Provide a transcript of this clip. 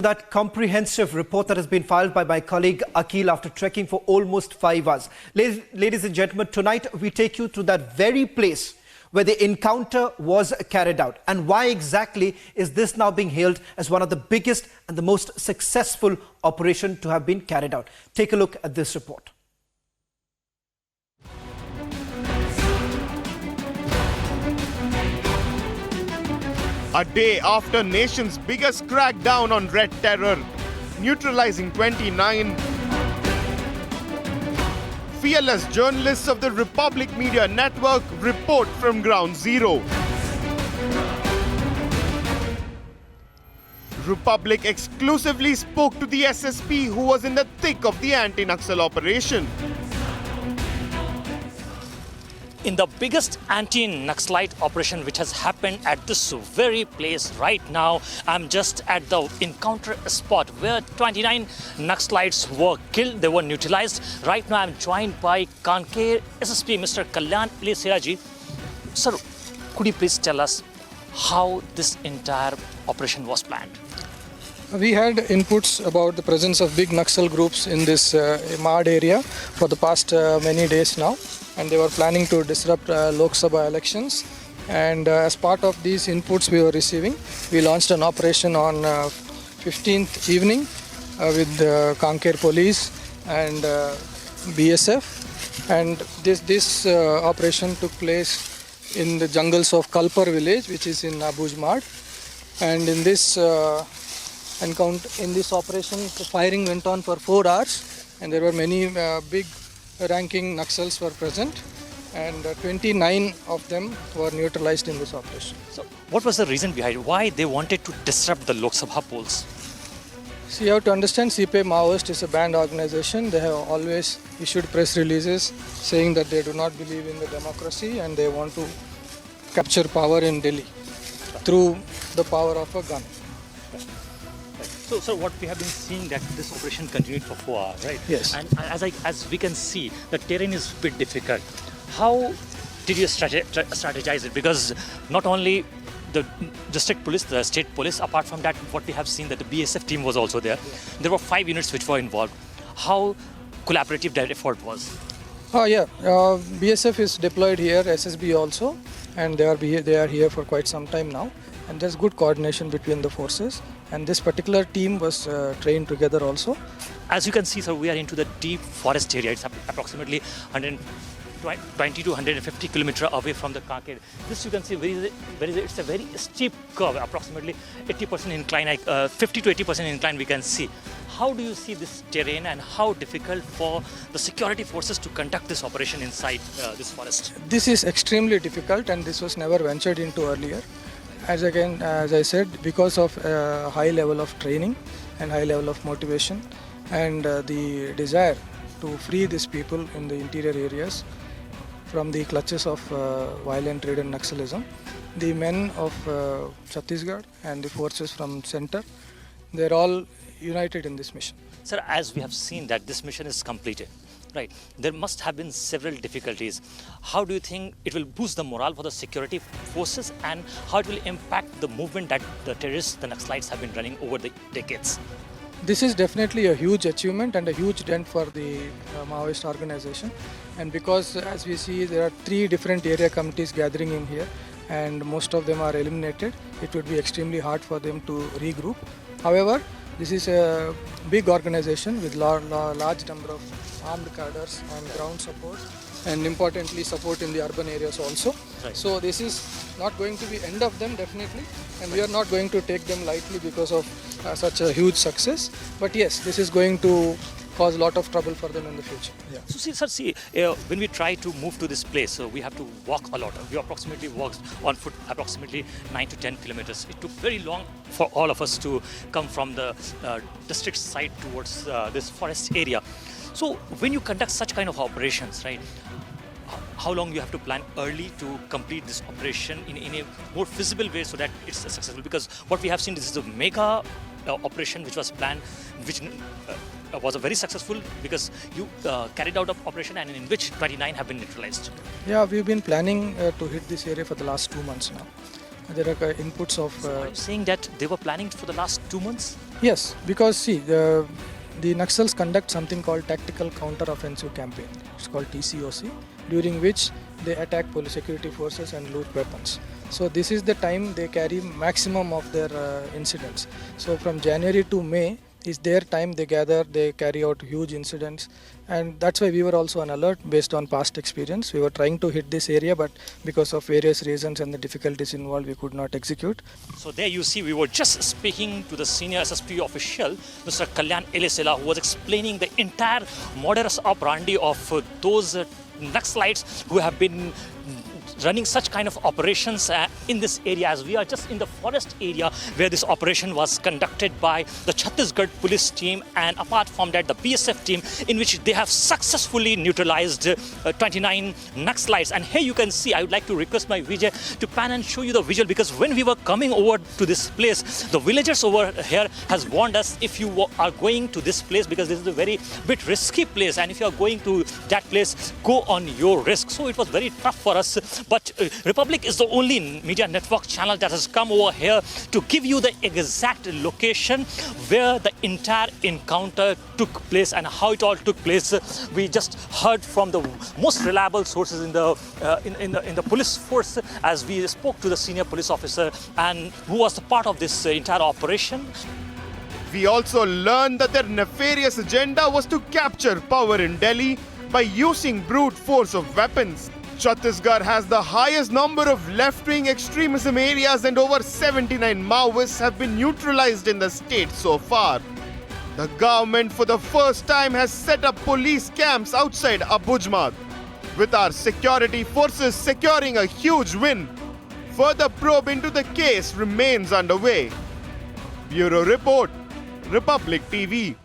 That comprehensive report that has been filed by my colleague Akhil after trekking for almost 5 hours. Ladies and gentlemen, tonight we take you to that very place where the encounter was carried out. And why exactly is this now being hailed as one of the biggest and the most successful operation to have been carried out? Take a look at this report. A day after nation's biggest crackdown on red terror, neutralizing 29, fearless journalists of the Republic Media Network report from ground zero. Republic exclusively spoke to the SSP who was in the thick of the anti-Naxal operation. In the biggest anti-Naxalite operation which has happened at this very place right now, I'm just at the encounter spot where 29 Naxalites were killed, they were neutralized. Right now I'm joined by Kanker SSP, Mr. Kalyan Elesela ji. Sir, could you please tell us how this entire operation was planned? We had inputs about the presence of big Naxal groups in this Mad area for the past many days now, and they were planning to disrupt Lok Sabha elections. And as part of these inputs we were receiving, we launched an operation on 15th evening with Kanker police and BSF. And this operation took place in the jungles of Kalpar village, which is in Abuj Mad. And in this operation, the firing went on for 4 hours, and there were many big ranking Naxals were present, and 29 of them were neutralized in this operation. So what was the reason behind why they wanted to disrupt the Lok Sabha polls? So you have to understand, CPI Maoist is a banned organization. They have always issued press releases saying that they do not believe in the democracy and they want to capture power in Delhi through the power of a gun. So what we have been seeing that this operation continued for 4 hours, right? Yes. And as we can see, the terrain is a bit difficult. How did you strategize it? Because not only the district police, the state police, apart from that, what we have seen that the BSF team was also there. Yeah. There were 5 units which were involved. How collaborative that effort was? Oh yeah, BSF is deployed here, SSB also, and they are here for quite some time now. And there's good coordination between the forces, and this particular team was trained together also. As you can see, sir, we are into the deep forest area. It's approximately 120 to 150 kilometers away from the Kanker. This you can see, it's a very steep curve, approximately 80% incline, 50 to 80% incline we can see. How do you see this terrain and how difficult for the security forces to conduct this operation inside this forest? This is extremely difficult, and this was never ventured into earlier. As I said, because of high level of training and high level of motivation and the desire to free these people in the interior areas from the clutches of violent ridden Naxalism, the men of Chhattisgarh and the forces from center, they're all united in this mission. Sir, as we have seen that this mission is completed, right, there must have been several difficulties. How do you think it will boost the morale for the security forces, and how it will impact the movement that the terrorists, the Naxalites, have been running over the decades? This is definitely a huge achievement and a huge dent for the Maoist organization. And because, as we see, there are 3 different area committees gathering in here, and most of them are eliminated, it would be extremely hard for them to regroup. However, this is a big organization with large number of armed cadres and ground support, and importantly support in the urban areas also. Right. So this is not going to be end of them, definitely, and we are not going to take them lightly because of such a huge success. But yes, this is going to cause a lot of trouble for them in the future. Yeah. So see, when we try to move to this place, we have to walk a lot. We approximately walked on foot approximately 9 to 10 kilometers. It took very long for all of us to come from the district side towards this forest area. So when you conduct such kind of operations, right, how long you have to plan early to complete this operation in a more feasible way so that it's successful? Because what we have seen, this is a mega operation which was planned, which was a very successful, because you carried out an operation and in which 29 have been neutralized. Yeah, we've been planning to hit this area for the last 2 months now. There are inputs of... So are you saying that they were planning for the last 2 months? Yes, because see, the Naxals conduct something called Tactical Counter-Offensive Campaign. It's called TCOC, during which they attack police security forces and loot weapons. So this is the time they carry maximum of their incidents. So from January to May is their time they gather, they carry out huge incidents, and that's why we were also on alert based on past experience. We were trying to hit this area, but because of various reasons and the difficulties involved, we could not execute. So there you see, we were just speaking to the senior SSP official, Mr. Kalyan Elesela, who was explaining the entire modus operandi of those Naxalites who have been running such kind of operations in this area, as we are just in the forest area where this operation was conducted by the Chhattisgarh police team, and apart from that the BSF team, in which they have successfully neutralized 29 Naxalites. And here you can see, I would like to request my Vijay to pan and show you the visual, because when we were coming over to this place, the villagers over here has warned us, if you are going to this place, because this is a very bit risky place, and if you are going to that place, go on your risk. So it was very tough for us. But Republic is the only media network channel that has come over here to give you the exact location where the entire encounter took place and how it all took place. We just heard from the most reliable sources in the police force as we spoke to the senior police officer and who was a part of this entire operation. We also learned that their nefarious agenda was to capture power in Delhi by using brute force of weapons. Chhattisgarh has the highest number of left-wing extremism areas, and over 79 Maoists have been neutralized in the state so far. The government for the first time has set up police camps outside Abujmat, with our security forces securing a huge win. Further probe into the case remains underway. Bureau Report, Republic TV.